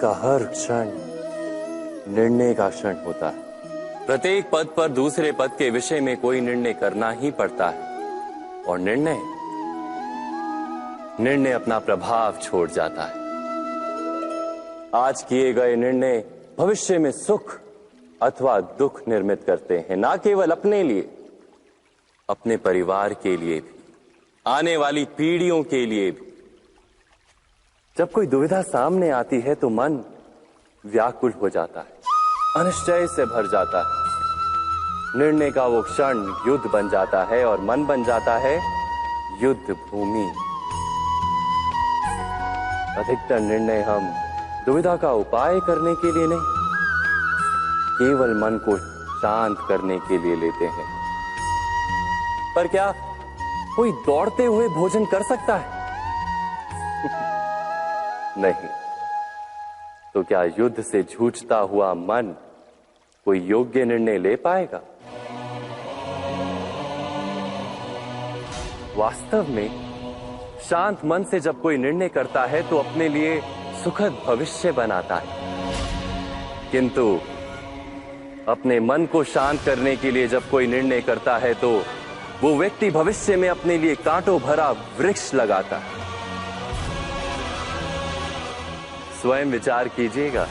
का हर क्षण निर्णय का क्षण होता है। प्रत्येक पद पर दूसरे पद के विषय में कोई निर्णय करना ही पड़ता है और निर्णय अपना प्रभाव छोड़ जाता है। आज किए गए निर्णय भविष्य में सुख अथवा दुख निर्मित करते हैं, ना केवल अपने लिए, अपने परिवार के लिए भी, आने वाली पीढ़ियों के लिए भी। जब कोई दुविधा सामने आती है तो मन व्याकुल हो जाता है, अनिश्चय से भर जाता है। निर्णय का वो क्षण युद्ध बन जाता है और मन बन जाता है युद्ध भूमि। अधिकतर निर्णय हम दुविधा का उपाय करने के लिए नहीं, केवल मन को शांत करने के लिए लेते हैं। पर क्या कोई दौड़ते हुए भोजन कर सकता है? नहीं। तो क्या युद्ध से जूझता हुआ मन कोई योग्य निर्णय ले पाएगा? वास्तव में शांत मन से जब कोई निर्णय करता है तो अपने लिए सुखद भविष्य बनाता है, किंतु अपने मन को शांत करने के लिए जब कोई निर्णय करता है तो वो व्यक्ति भविष्य में अपने लिए कांटों भरा वृक्ष लगाता है। स्वयं विचार कीजिएगा।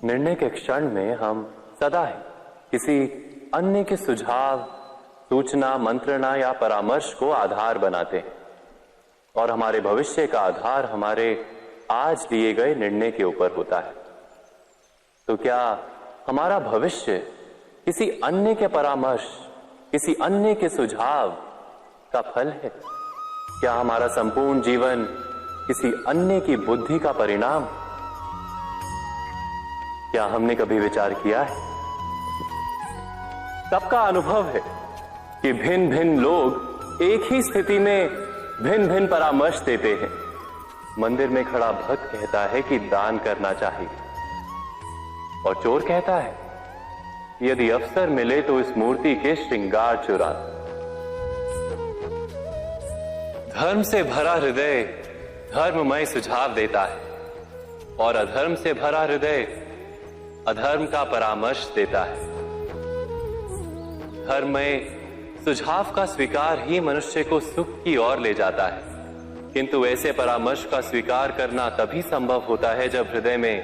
निर्णय के क्षण में हम सदा ही किसी अन्य के सुझाव, सूचना, मंत्रणा या परामर्श को आधार बनाते हैं और हमारे भविष्य का आधार हमारे आज लिए गए निर्णय के ऊपर होता है। तो क्या हमारा भविष्य किसी अन्य के परामर्श, किसी अन्य के सुझाव का फल है? क्या हमारा संपूर्ण जीवन किसी अन्य की बुद्धि का परिणाम? क्या हमने कभी विचार किया है? सबका अनुभव है कि भिन्न भिन्न लोग एक ही स्थिति में भिन्न भिन्न परामर्श देते हैं। मंदिर में खड़ा भक्त कहता है कि दान करना चाहिए और चोर कहता है यदि अवसर मिले तो इस मूर्ति के श्रृंगार चुरा। धर्म से भरा हृदय धर्ममय सुझाव देता है और अधर्म से भरा हृदय अधर्म का परामर्श देता है। धर्ममय सुझाव का स्वीकार ही मनुष्य को सुख की ओर ले जाता है, किंतु ऐसे परामर्श का स्वीकार करना तभी संभव होता है जब हृदय में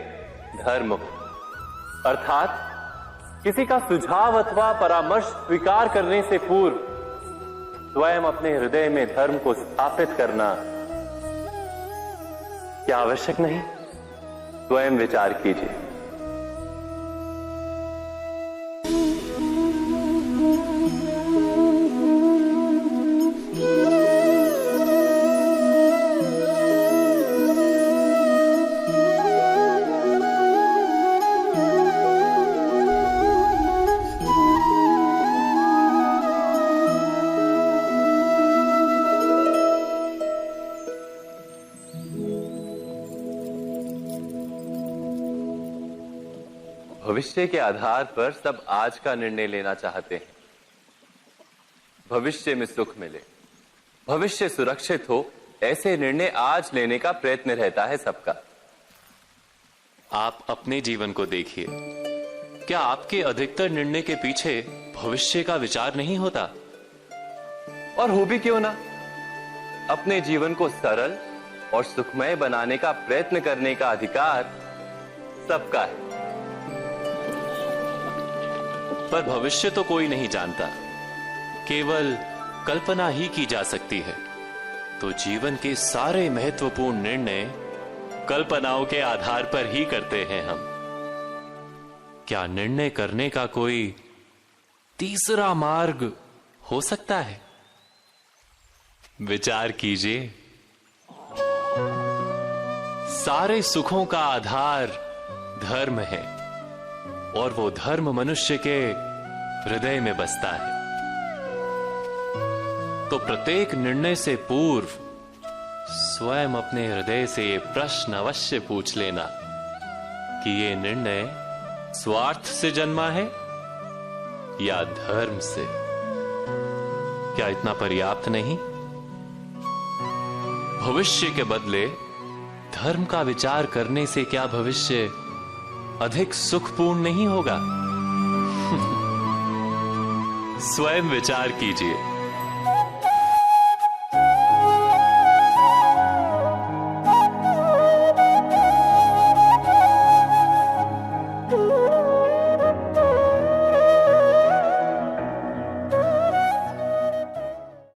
धर्म हो। अर्थात किसी का सुझाव अथवा परामर्श स्वीकार करने से पूर्व स्वयं अपने हृदय में धर्म को स्थापित करना क्या आवश्यक नहीं? स्वयं विचार कीजिए। भविष्य के आधार पर सब आज का निर्णय लेना चाहते हैं। भविष्य में सुख मिले, भविष्य सुरक्षित हो, ऐसे निर्णय आज लेने का प्रयत्न रहता है सबका। आप अपने जीवन को देखिए, क्या आपके अधिकतर निर्णय के पीछे भविष्य का विचार नहीं होता? और हो भी क्यों ना। अपने जीवन को सरल और सुखमय बनाने का प्रयत्न करने का अधिकार सबका है। पर भविष्य तो कोई नहीं जानता, केवल कल्पना ही की जा सकती है। तो जीवन के सारे महत्वपूर्ण निर्णय कल्पनाओं के आधार पर ही करते हैं हम। क्या निर्णय करने का कोई तीसरा मार्ग हो सकता है? विचार कीजिए। सारे सुखों का आधार धर्म है और वो धर्म मनुष्य के हृदय में बसता है। तो प्रत्येक निर्णय से पूर्व स्वयं अपने हृदय से ये प्रश्न अवश्य पूछ लेना कि ये निर्णय स्वार्थ से जन्मा है या धर्म से। क्या इतना पर्याप्त नहीं? भविष्य के बदले धर्म का विचार करने से क्या भविष्य अधिक सुखपूर्ण नहीं होगा? स्वयं विचार कीजिए।